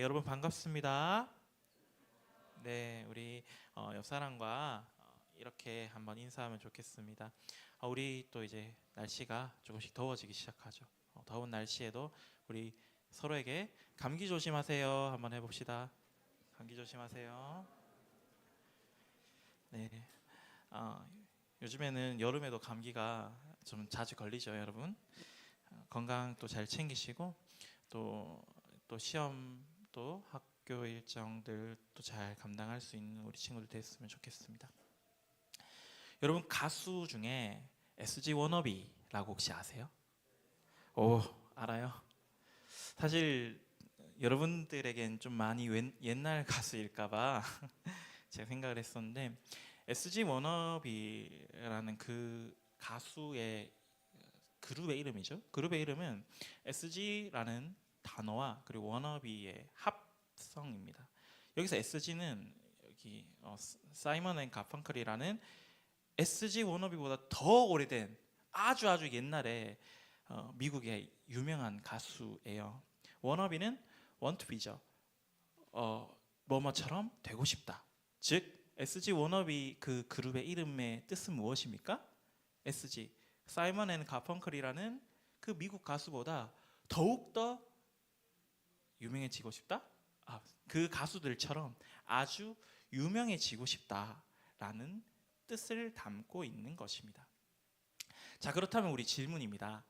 여러분 반갑습니다. 네, 우리 옆 사람과 이렇게 한번 인사하면 좋겠습니다. 우리 또 이제 날씨가 조금씩 더워지기 시작하죠. 더운 날씨에도 우리 서로에게 감기 조심하세요. 한번 해봅시다. 감기 조심하세요. 네, 어, 요즘에는 여름에도 감기가 좀 자주 걸리죠, 여러분. 건강 또 잘 챙기시고 또 시험 또 학교 일정들 또 잘 감당할 수 있는 우리 친구들 됐으면 좋겠습니다. 여러분 가수 중에 SG 워너비라고 혹시 아세요? 오, 알아요? 사실 여러분들에겐 좀 많이 옛날 가수일까봐 제가 생각을 했었는데 SG 워너비라는 그 가수의 그룹의 이름이죠. 그룹의 이름은 SG라는 단어와 그리고 워너비의 합성입니다. 여기서 SG는 여기 사이먼 앤 가펑클이라는 SG 워너비보다 더 오래된 아주 옛날에 미국의 유명한 가수예요. 워너비는 want to be죠. 뭐뭐처럼 되고 싶다. 즉 SG 워너비 그 그룹의 이름의 뜻은 무엇입니까? SG 사이먼 앤 가펑클이라는 그 미국 가수보다 더욱더 유명해지고 싶다? 그 가수들처럼 아주 유명해지고 싶다라는 뜻을 담고 있는 것입니다. 자, 그렇다면 우리 질문입니다.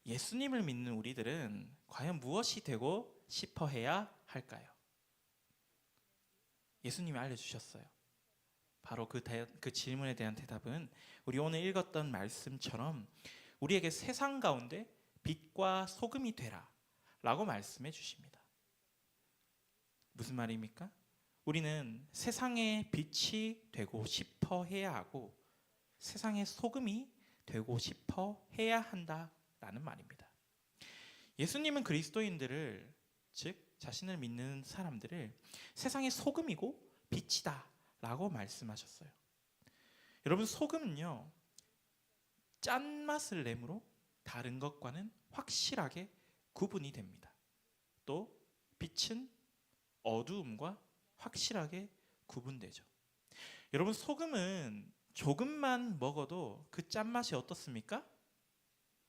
예수님을 믿는 우리들은 과연 무엇이 되고 싶어 해야 할까요? 예수님이 알려주셨어요. 바로 그 질문에 대한 대답은 우리 오늘 읽었던 말씀처럼 우리에게 세상 가운데 빛과 소금이 되라 라고 말씀해 주십니다. 무슨 말입니까? 우리는 세상의 빛이 되고 싶어 해야 하고 세상의 소금이 되고 싶어 해야 한다라는 말입니다. 예수님은 그리스도인들을, 즉 자신을 믿는 사람들을 세상의 소금이고 빛이다 라고 말씀하셨어요. 여러분, 소금은요 짠맛을 내므로 다른 것과는 확실하게 구분이 됩니다. 또 빛은 어두움과 확실하게 구분되죠. 여러분, 소금은 조금만 먹어도 그 짠맛이 어떻습니까?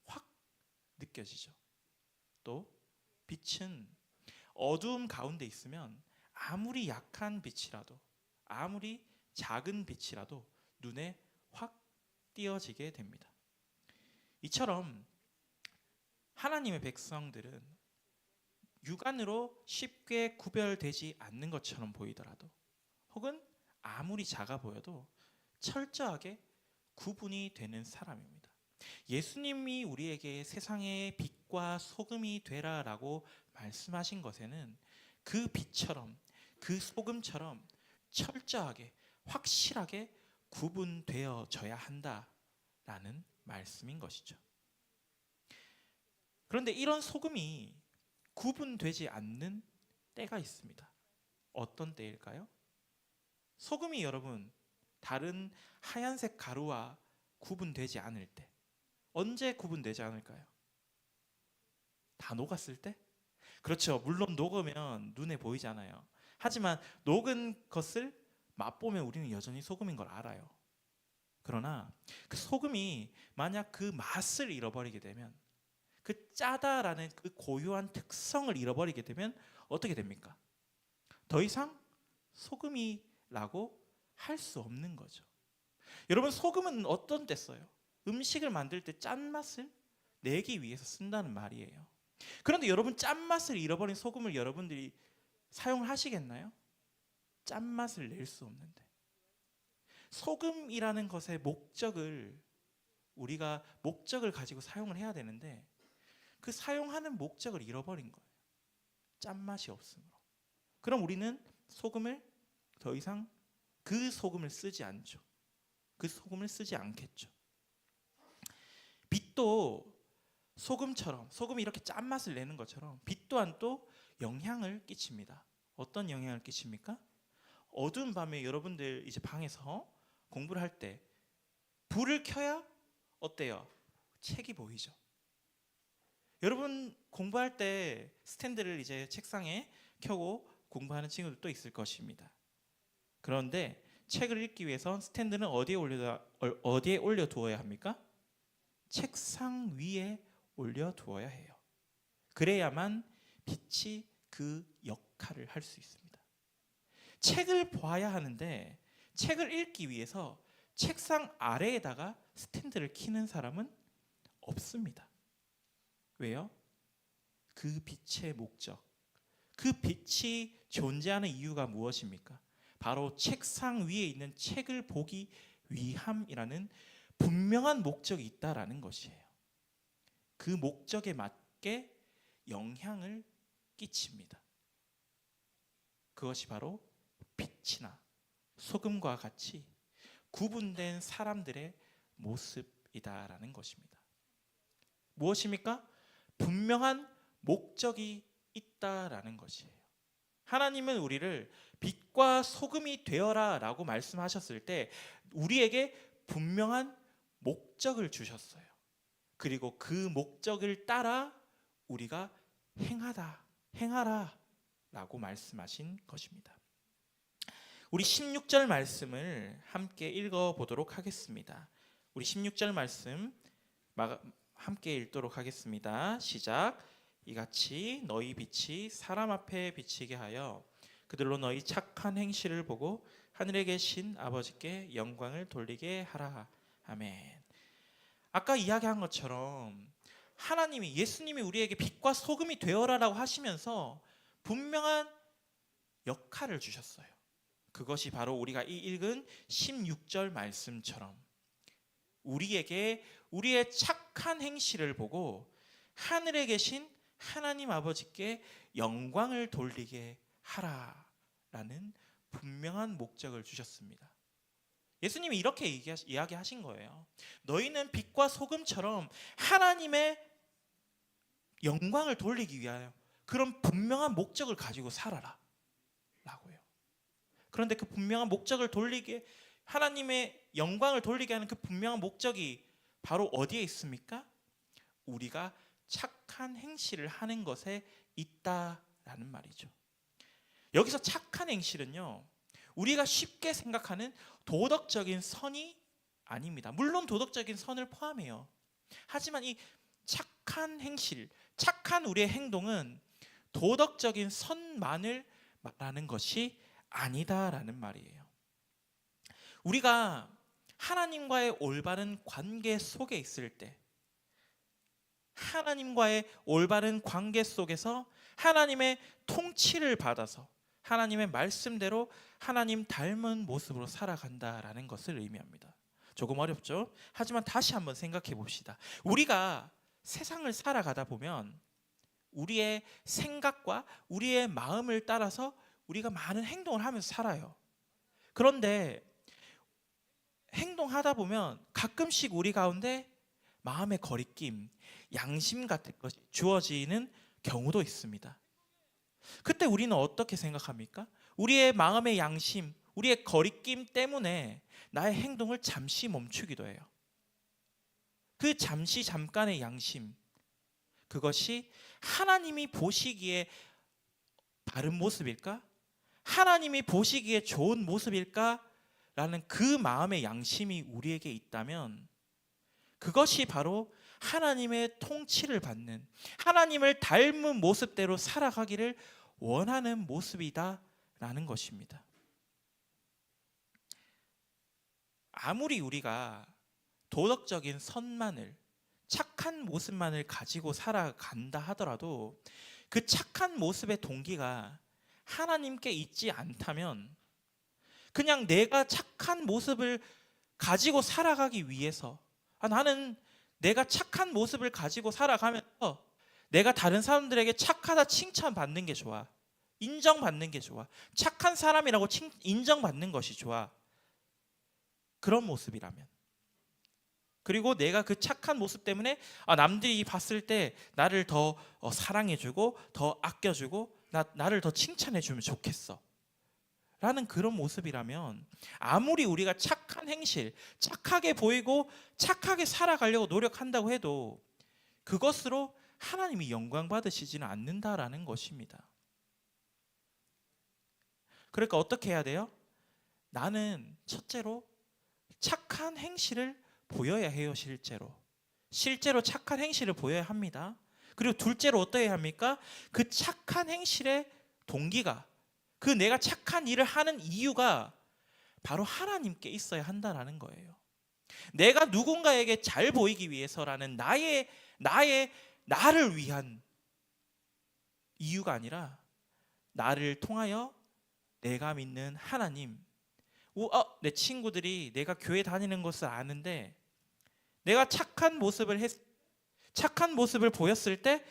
확 느껴지죠. 또 빛은 어두움 가운데 있으면 아무리 약한 빛이라도 아무리 작은 빛이라도 눈에 확 띄어지게 됩니다. 이처럼 하나님의 백성들은 육안으로 쉽게 구별되지 않는 것처럼 보이더라도 혹은 아무리 작아 보여도 철저하게 구분이 되는 사람입니다. 예수님이 우리에게 세상의 빛과 소금이 되라라고 말씀하신 것에는 그 빛처럼 그 소금처럼 철저하게 확실하게 구분되어져야 한다라는 말씀인 것이죠. 그런데 이런 소금이 구분되지 않는 때가 있습니다. 어떤 때일까요? 소금이 여러분 다른 하얀색 가루와 구분되지 않을 때, 언제 구분되지 않을까요? 다 녹았을 때? 그렇죠. 물론 녹으면 눈에 보이잖아요. 하지만 녹은 것을 맛보면 우리는 여전히 소금인 걸 알아요. 그러나 그 소금이 만약 그 맛을 잃어버리게 되면, 그 짜다라는 그 고유한 특성을 잃어버리게 되면 어떻게 됩니까? 더 이상 소금이라고 할 수 없는 거죠. 여러분, 소금은 어떤 때 써요? 음식을 만들 때 짠맛을 내기 위해서 쓴다는 말이에요. 그런데 여러분, 짠맛을 잃어버린 소금을 여러분들이 사용을 하시겠나요? 짠맛을 낼 수 없는데. 소금이라는 것의 우리가 목적을 가지고 사용을 해야 되는데 그 사용하는 목적을 잃어버린 거예요. 짠맛이 없으므로. 그럼 우리는 소금을 더 이상 그 소금을 쓰지 않죠. 그 소금을 쓰지 않겠죠. 빛도 소금처럼, 소금이 이렇게 짠맛을 내는 것처럼 빛 또한 또 영향을 끼칩니다. 어떤 영향을 끼칩니까? 어두운 밤에 여러분들 이제 방에서 공부를 할 때 불을 켜야 어때요? 책이 보이죠. 여러분 공부할 때 스탠드를 이제 책상에 켜고 공부하는 친구들도 있을 것입니다. 그런데 책을 읽기 위해선 스탠드는 어디에 올려두어야 합니까? 책상 위에 올려두어야 해요. 그래야만 빛이 그 역할을 할 수 있습니다. 책을 봐야 하는데 책을 읽기 위해서 책상 아래에다가 스탠드를 켜는 사람은 없습니다. 왜요? 그 빛의 목적, 그 빛이 존재하는 이유가 무엇입니까? 바로 책상 위에 있는 책을 보기 위함이라는 분명한 목적이 있다라는 것이에요. 그 목적에 맞게 영향을 끼칩니다. 그것이 바로 빛이나 소금과 같이 구분된 사람들의 모습이다라는 것입니다. 무엇입니까? 분명한 목적이 있다라는 것이에요. 하나님은 우리를 빛과 소금이 되어라 라고 말씀하셨을 때 우리에게 분명한 목적을 주셨어요. 그리고 그 목적을 따라 우리가 행하라 라고 말씀하신 것입니다. 우리 16절 말씀을 함께 읽어보도록 하겠습니다. 우리 16절 말씀 함께 읽도록 하겠습니다. 시작. 이같이 너희 빛이 사람 앞에 비치게 하여 그들로 너희 착한 행실을 보고 하늘에 계신 아버지께 영광을 돌리게 하라. 아멘. 아까 이야기한 것처럼 하나님이, 예수님이 우리에게 빛과 소금이 되어라라고 하시면서 분명한 역할을 주셨어요. 그것이 바로 우리가 읽은 16절 말씀처럼 우리에게 우리의 착한 행실을 보고 하늘에 계신 하나님 아버지께 영광을 돌리게 하라라는 분명한 목적을 주셨습니다. 예수님이 이렇게 이야기하신 거예요. 너희는 빛과 소금처럼 하나님의 영광을 돌리기 위하여 그런 분명한 목적을 가지고 살아라 라고요. 그런데 그 분명한 목적을 돌리게, 하나님의 영광을 돌리게 하는 그 분명한 목적이 바로 어디에 있습니까? 우리가 착한 행실을 하는 것에 있다라는 말이죠. 여기서 착한 행실은요, 우리가 쉽게 생각하는 도덕적인 선이 아닙니다. 물론 도덕적인 선을 포함해요. 하지만 이 착한 행실, 착한 우리의 행동은 도덕적인 선만을 말하는 것이 아니다라는 말이에요. 우리가 하나님과의 올바른 관계 속에 있을 때, 하나님과의 올바른 관계 속에서 하나님의 통치를 받아서 하나님의 말씀대로 하나님 닮은 모습으로 살아간다라는 것을 의미합니다. 조금 어렵죠? 하지만 다시 한번 생각해 봅시다. 우리가 세상을 살아가다 보면 우리의 생각과 우리의 마음을 따라서 우리가 많은 행동을 하면서 살아요. 그런데 행동하다 보면 가끔씩 우리 가운데 마음의 거리낌, 양심 같은 것이 주어지는 경우도 있습니다. 그때 우리는 어떻게 생각합니까? 우리의 마음의 양심, 우리의 거리낌 때문에 나의 행동을 잠시 멈추기도 해요. 그 잠깐의 양심, 그것이 하나님이 보시기에 바른 모습일까? 하나님이 보시기에 좋은 모습일까? 라는 그 마음의 양심이 우리에게 있다면 그것이 바로 하나님의 통치를 받는, 하나님을 닮은 모습대로 살아가기를 원하는 모습이다라는 것입니다. 아무리 우리가 도덕적인 선만을, 착한 모습만을 가지고 살아간다 하더라도 그 착한 모습의 동기가 하나님께 있지 않다면 그냥 내가 착한 모습을 가지고 살아가기 위해서, 나는 내가 착한 모습을 가지고 살아가면서 내가 다른 사람들에게 착하다 칭찬받는 게 좋아, 인정받는 게 좋아, 착한 사람이라고 인정받는 것이 좋아, 그런 모습이라면, 그리고 내가 그 착한 모습 때문에 남들이 봤을 때 나를 더 사랑해주고 더 아껴주고 나를 더 칭찬해주면 좋겠어 라는 그런 모습이라면, 아무리 우리가 착한 행실, 착하게 보이고 착하게 살아가려고 노력한다고 해도 그것으로 하나님이 영광 받으시지는 않는다라는 것입니다. 그러니까 어떻게 해야 돼요? 나는 첫째로 착한 행실을 보여야 해요. 실제로 착한 행실을 보여야 합니다. 그리고 둘째로 어떠해야 합니까? 그 착한 행실의 동기가, 그 내가 착한 일을 하는 이유가 바로 하나님께 있어야 한다라는 거예요. 내가 누군가에게 잘 보이기 위해서라는 나를 위한 이유가 아니라 나를 통하여 내가 믿는 하나님, 내 친구들이 내가 교회 다니는 것을 아는데 내가 착한 모습을 보였을 때,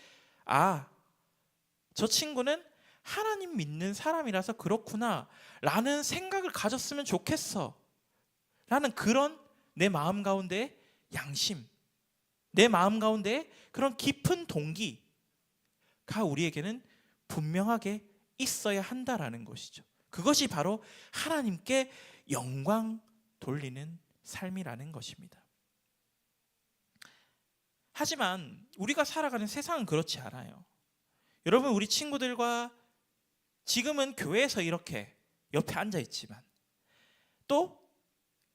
저 친구는 하나님 믿는 사람이라서 그렇구나 라는 생각을 가졌으면 좋겠어 라는 그런 내 마음 가운데 양심, 내 마음 가운데 그런 깊은 동기가 우리에게는 분명하게 있어야 한다라는 것이죠. 그것이 바로 하나님께 영광 돌리는 삶이라는 것입니다. 하지만 우리가 살아가는 세상은 그렇지 않아요. 여러분, 우리 친구들과 지금은 교회에서 이렇게 옆에 앉아 있지만 또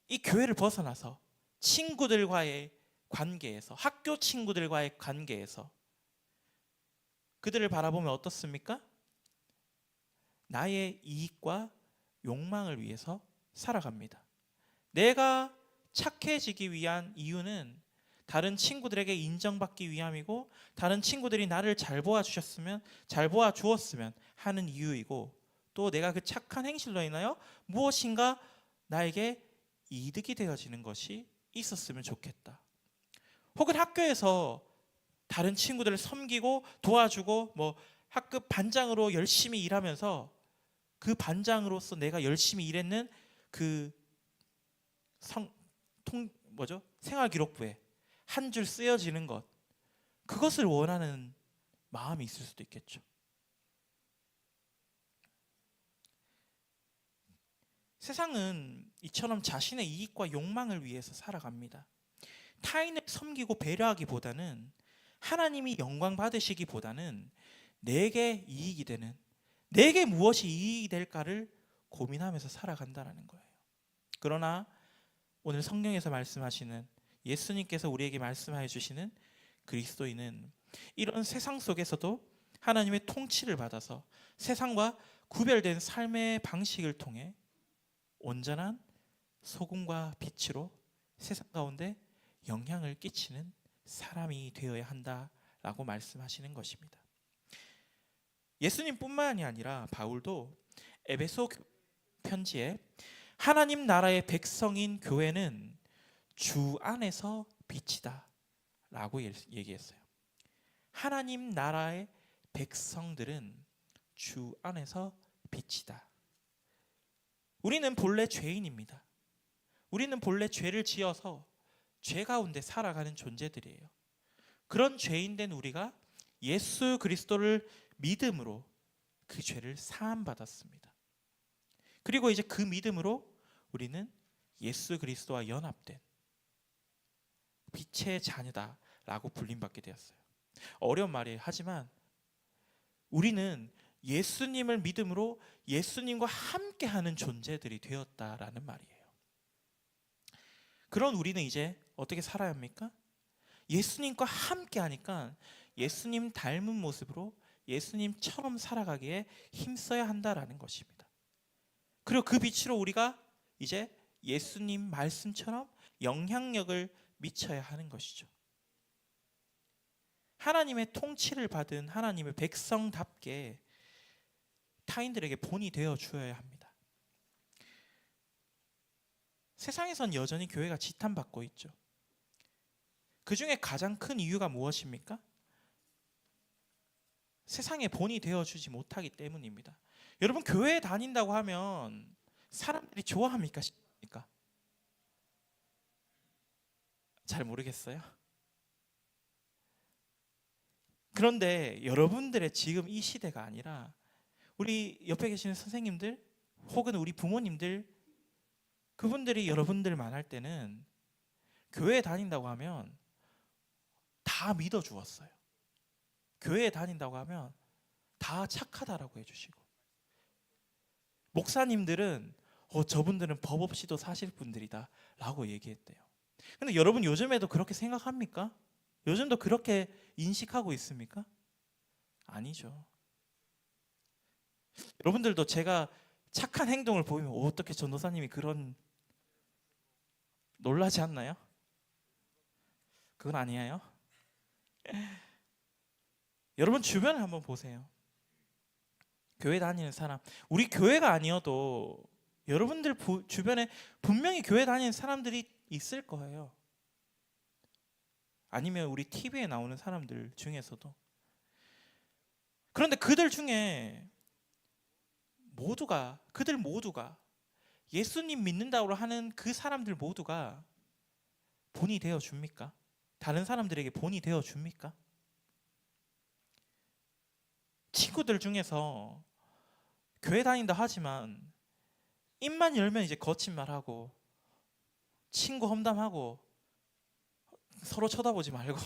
이 교회를 벗어나서 친구들과의 관계에서, 학교 친구들과의 관계에서 그들을 바라보면 어떻습니까? 나의 이익과 욕망을 위해서 살아갑니다. 내가 착해지기 위한 이유는 다른 친구들에게 인정받기 위함이고, 다른 친구들이 나를 잘 보아주었으면 하는 이유이고, 또 내가 그 착한 행실로 인하여 무엇인가 나에게 이득이 되어지는 것이 있었으면 좋겠다. 혹은 학교에서 다른 친구들을 섬기고 도와주고 학급 반장으로 열심히 일하면서 그 반장으로서 내가 열심히 일했는 그 생활기록부에 한 줄 쓰여지는 것, 그것을 원하는 마음이 있을 수도 있겠죠. 세상은 이처럼 자신의 이익과 욕망을 위해서 살아갑니다. 타인을 섬기고 배려하기보다는, 하나님이 영광 받으시기보다는 내게 이익이 되는, 내게 무엇이 이익이 될까를 고민하면서 살아간다는 거예요. 그러나 오늘 성경에서 말씀하시는, 예수님께서 우리에게 말씀해 주시는 그리스도인은 이런 세상 속에서도 하나님의 통치를 받아서 세상과 구별된 삶의 방식을 통해 온전한 소금과 빛으로 세상 가운데 영향을 끼치는 사람이 되어야 한다라고 말씀하시는 것입니다. 예수님뿐만이 아니라 바울도 에베소 편지에 하나님 나라의 백성인 교회는 주 안에서 빛이다 라고 얘기했어요. 하나님 나라의 백성들은 주 안에서 빛이다. 우리는 본래 죄인입니다. 우리는 본래 죄를 지어서 죄 가운데 살아가는 존재들이에요. 그런 죄인된 우리가 예수 그리스도를 믿음으로 그 죄를 사함받았습니다. 그리고 이제 그 믿음으로 우리는 예수 그리스도와 연합된 빛의 자녀다라고 불림받게 되었어요. 어려운 말이에요. 하지만 우리는 예수님을 믿음으로 예수님과 함께하는 존재들이 되었다라는 말이에요. 그런 우리는 이제 어떻게 살아야 합니까? 예수님과 함께하니까 예수님 닮은 모습으로 예수님처럼 살아가기에 힘써야 한다라는 것입니다. 그리고 그 빛으로 우리가 이제 예수님 말씀처럼 영향력을 미쳐야 하는 것이죠. 하나님의 통치를 받은 하나님의 백성답게 타인들에게 본이 되어 주어야 합니다. 세상에선 여전히 교회가 지탄받고 있죠. 그 중에 가장 큰 이유가 무엇입니까? 세상에 본이 되어주지 못하기 때문입니다. 여러분, 교회에 다닌다고 하면 사람들이 좋아합니까? 싫습니까? 잘 모르겠어요. 그런데 여러분들의 지금 이 시대가 아니라 우리 옆에 계시는 선생님들 혹은 우리 부모님들, 그분들이 여러분들 만날 때는 교회에 다닌다고 하면 다 믿어 주었어요. 교회에 다닌다고 하면 다 착하다라고 해주시고, 목사님들은 저분들은 법 없이도 사실 분들이다 라고 얘기했대요. 근데 여러분 요즘에도 그렇게 생각합니까? 요즘도 그렇게 인식하고 있습니까? 아니죠. 여러분들도 제가 착한 행동을 보이면 어떻게 전도사님이 그런, 놀라지 않나요? 그건 아니에요. 여러분 주변을 한번 보세요. 교회 다니는 사람, 우리 교회가 아니어도 여러분들 주변에 분명히 교회 다니는 사람들이 있을 거예요. 아니면 우리 TV에 나오는 사람들 중에서도. 그런데 그들 중에 그들 모두가 예수님 믿는다고 하는 그 사람들 모두가 본이 되어 줍니까? 다른 사람들에게 본이 되어 줍니까? 친구들 중에서 교회 다닌다 하지만 입만 열면 이제 거친 말하고 친구 험담하고 서로 쳐다보지 말고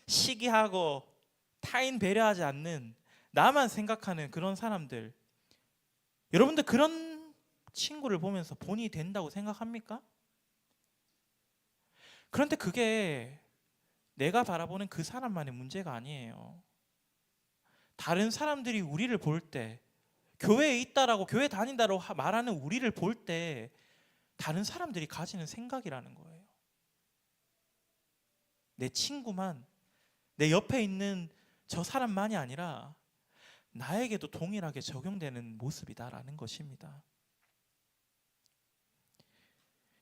시기하고 타인 배려하지 않는 나만 생각하는 그런 사람들, 여러분들 그런 친구를 보면서 본이 된다고 생각합니까? 그런데 그게 내가 바라보는 그 사람만의 문제가 아니에요. 다른 사람들이 우리를 볼 때, 교회에 있다라고 교회 다닌다고 말하는 우리를 볼 때 다른 사람들이 가지는 생각이라는 거예요. 내 친구만, 내 옆에 있는 저 사람만이 아니라 나에게도 동일하게 적용되는 모습이다라는 것입니다.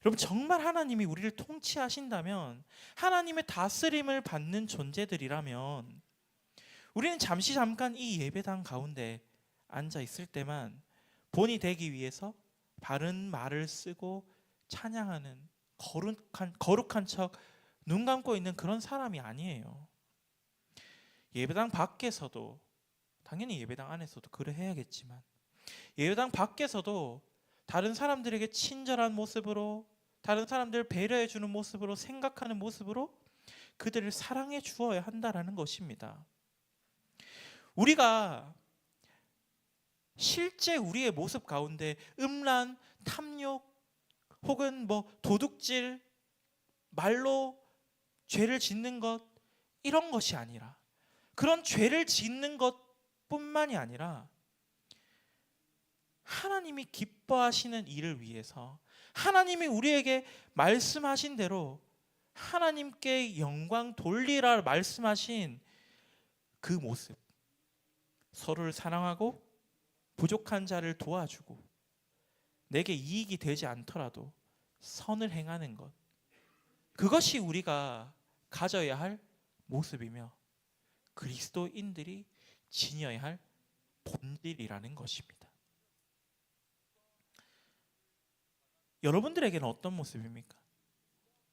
여러분 정말 하나님이 우리를 통치하신다면, 하나님의 다스림을 받는 존재들이라면 우리는 잠깐 이 예배당 가운데 앉아 있을 때만 본이 되기 위해서 바른 말을 쓰고 찬양하는 거룩한 척 눈 감고 있는 그런 사람이 아니에요. 예배당 밖에서도, 당연히 예배당 안에서도 그래 해야겠지만, 예배당 밖에서도 다른 사람들에게 친절한 모습으로, 다른 사람들을 배려해 주는 모습으로, 생각하는 모습으로 그들을 사랑해 주어야 한다라는 것입니다. 우리가 실제 우리의 모습 가운데 음란, 탐욕, 혹은 도둑질, 말로 죄를 짓는 것, 이런 것이 아니라, 그런 죄를 짓는 것뿐만이 아니라 하나님이 기뻐하시는 일을 위해서 하나님이 우리에게 말씀하신 대로 하나님께 영광 돌리라 말씀하신 그 모습, 서로를 사랑하고 부족한 자를 도와주고 내게 이익이 되지 않더라도 선을 행하는 것, 그것이 우리가 가져야 할 모습이며 그리스도인들이 지녀야 할 본질이라는 것입니다. 여러분들에게는 어떤 모습입니까?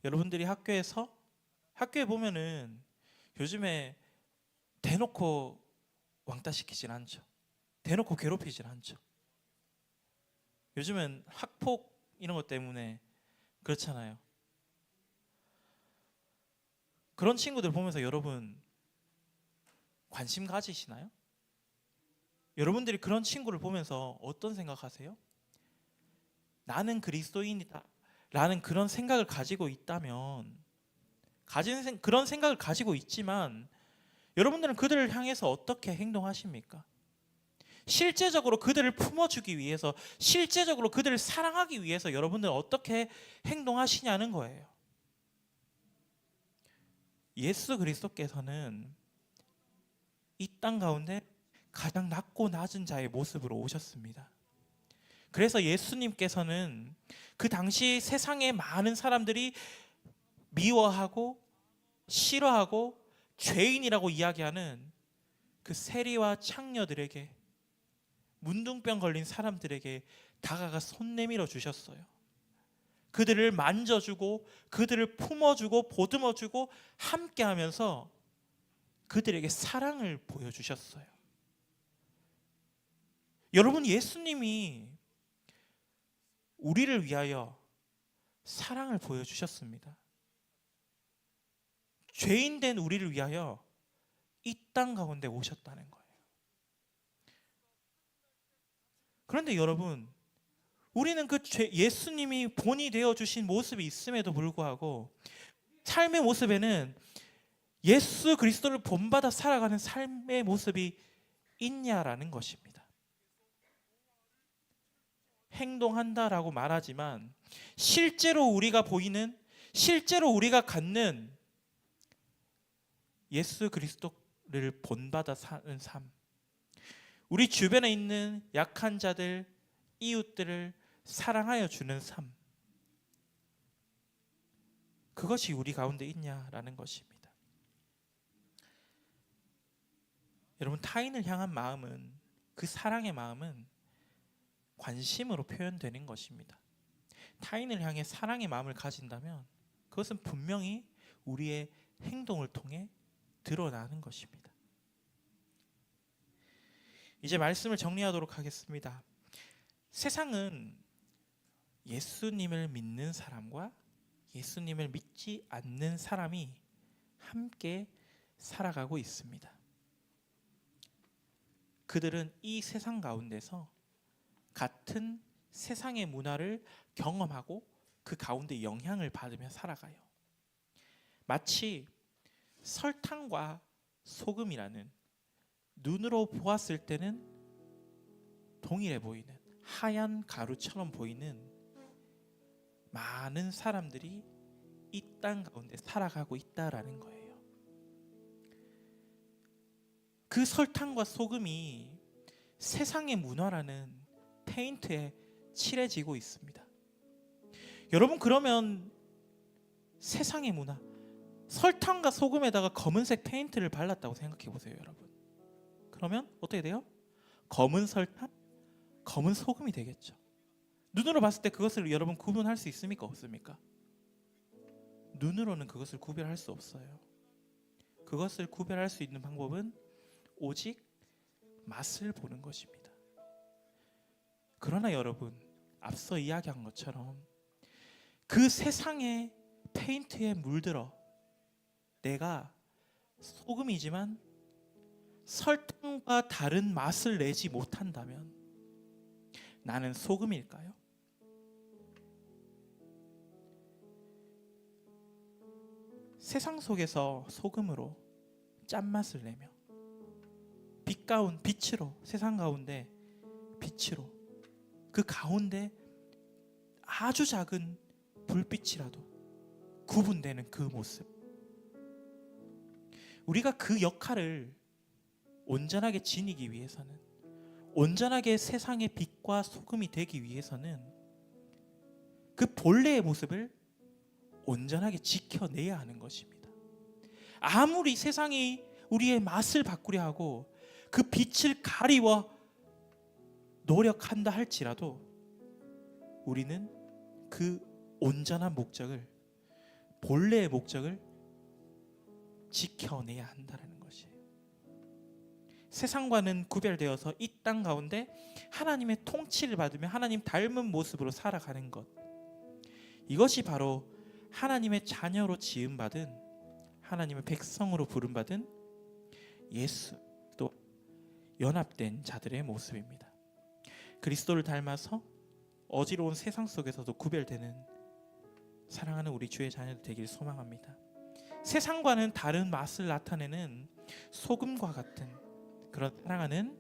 여러분들이 학교에 보면은 요즘에 대놓고 왕따시키진 않죠. 대놓고 괴롭히진 않죠. 요즘은 학폭 이런 것 때문에 그렇잖아요. 그런 친구들 보면서 여러분 관심 가지시나요? 여러분들이 그런 친구를 보면서 어떤 생각하세요? 나는 그리스도인이다 라는 그런 생각을 가지고 있다면, 그런 생각을 가지고 있지만 여러분들은 그들을 향해서 어떻게 행동하십니까? 실제적으로 그들을 품어주기 위해서, 실제적으로 그들을 사랑하기 위해서 여러분들은 어떻게 행동하시냐는 거예요. 예수 그리스도께서는 이 땅 가운데 가장 낮고 낮은 자의 모습으로 오셨습니다. 그래서 예수님께서는 그 당시 세상의 많은 사람들이 미워하고 싫어하고 죄인이라고 이야기하는 그 세리와 창녀들에게, 문둥병 걸린 사람들에게 다가가 손 내밀어 주셨어요. 그들을 만져주고 그들을 품어주고 보듬어주고 함께하면서 그들에게 사랑을 보여주셨어요. 여러분, 예수님이 우리를 위하여 사랑을 보여주셨습니다. 죄인 된 우리를 위하여 이 땅 가운데 오셨다는 거예요. 그런데 여러분, 우리는 그 예수님이 본이 되어 주신 모습이 있음에도 불구하고 삶의 모습에는 예수 그리스도를 본받아 살아가는 삶의 모습이 있냐라는 것입니다. 행동한다라고 말하지만 실제로 우리가 보이는, 실제로 우리가 갖는 예수 그리스도를 본받아 사는 삶, 우리 주변에 있는 약한 자들, 이웃들을 사랑하여 주는 삶, 그것이 우리 가운데 있냐라는 것입니다. 여러분, 타인을 향한 마음은, 그 사랑의 마음은 관심으로 표현되는 것입니다. 타인을 향해 사랑의 마음을 가진다면 그것은 분명히 우리의 행동을 통해 드러나는 것입니다. 이제 말씀을 정리하도록 하겠습니다. 세상은 예수님을 믿는 사람과 예수님을 믿지 않는 사람이 함께 살아가고 있습니다. 그들은 이 세상 가운데서 같은 세상의 문화를 경험하고 그 가운데 영향을 받으며 살아가요. 마치 설탕과 소금이라는 눈으로 보았을 때는 동일해 보이는 하얀 가루처럼 보이는 많은 사람들이 이 땅 가운데 살아가고 있다라는 거예요. 그 설탕과 소금이 세상의 문화라는 페인트에 칠해지고 있습니다. 여러분, 그러면 세상의 문화, 설탕과 소금에다가 검은색 페인트를 발랐다고 생각해 보세요, 여러분. 그러면 어떻게 돼요? 검은 설탕, 검은 소금이 되겠죠. 눈으로 봤을 때 그것을 여러분 구분할 수 있습니까? 없습니까? 눈으로는 그것을 구별할 수 없어요. 그것을 구별할 수 있는 방법은 오직 맛을 보는 것입니다. 그러나 여러분, 앞서 이야기한 것처럼 그 세상의 페인트에 물들어 내가 소금이지만 설탕과 다른 맛을 내지 못한다면 나는 소금일까요? 세상 속에서 소금으로 짠맛을 내며 빛으로, 세상 가운데 빛으로, 그 가운데 아주 작은 불빛이라도 구분되는 그 모습, 우리가 그 역할을 온전하게 지니기 위해서는, 온전하게 세상의 빛과 소금이 되기 위해서는 그 본래의 모습을 온전하게 지켜내야 하는 것입니다. 아무리 세상이 우리의 맛을 바꾸려 하고 그 빛을 가리워 노력한다 할지라도 우리는 그 온전한 목적을, 본래의 목적을 지켜내야 한다는 것이에요. 세상과는 구별되어서 이 땅 가운데 하나님의 통치를 받으며 하나님 닮은 모습으로 살아가는 것, 이것이 바로 하나님의 자녀로 지음받은, 하나님의 백성으로 부름받은 예수 또 연합된 자들의 모습입니다. 그리스도를 닮아서 어지러운 세상 속에서도 구별되는 사랑하는 우리 주의 자녀들 되길 소망합니다. 세상과는 다른 맛을 나타내는 소금과 같은 그런 사랑하는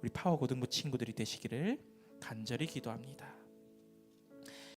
우리 파워고등부 친구들이 되시기를 간절히 기도합니다.